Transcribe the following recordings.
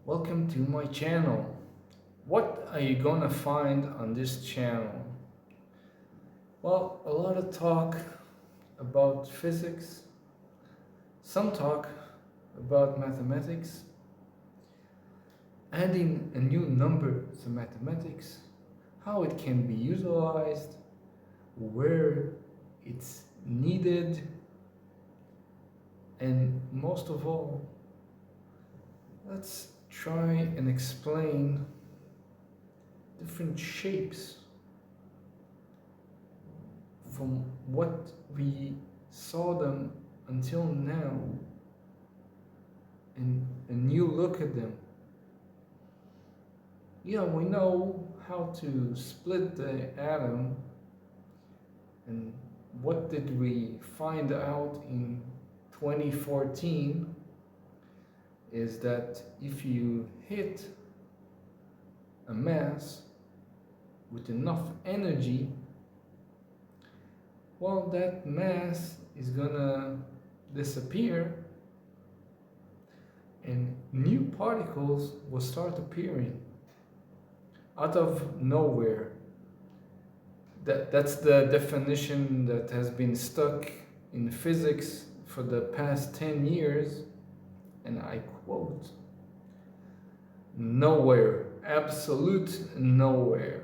Welcome to my channel. What are you gonna find on this channel? Well, a lot of talk about physics, some talk about mathematics, adding a new number to mathematics, how it can be utilized, where it's needed, and most of all, let's try and explain different shapes from what we saw them until now and a new look at them. Yeah, we know how to split the atom, and what did we find out in 2014 is that if you hit a mass with enough energy, well, that mass is gonna disappear and new particles will start appearing out of nowhere. That's the definition that has been stuck in physics for the past 10 years, and I quote, nowhere, absolute nowhere.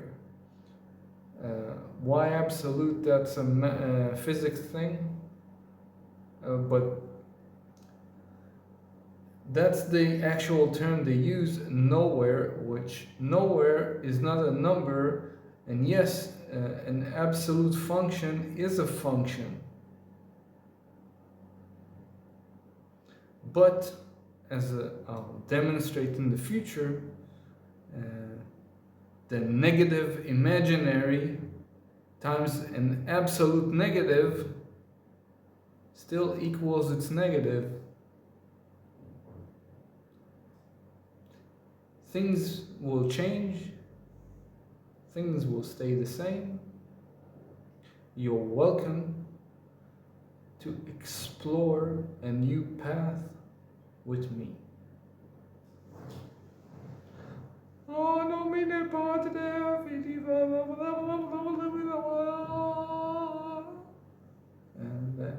Why absolute? That's a physics thing, but that's the actual term they use, nowhere, which nowhere is not a number, and yes, an absolute function is a function. But as I'll demonstrate in the future, the negative imaginary times an absolute negative still equals its negative. Things will change, things will stay the same. You're welcome to explore a new path with me. And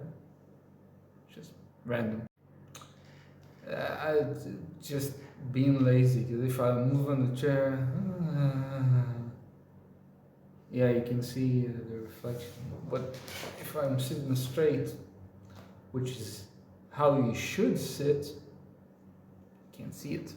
just random. I just being lazy, because if I move on the chair, yeah, you can see the reflection. But if I'm sitting straight, which is how you should sit, you can't see it.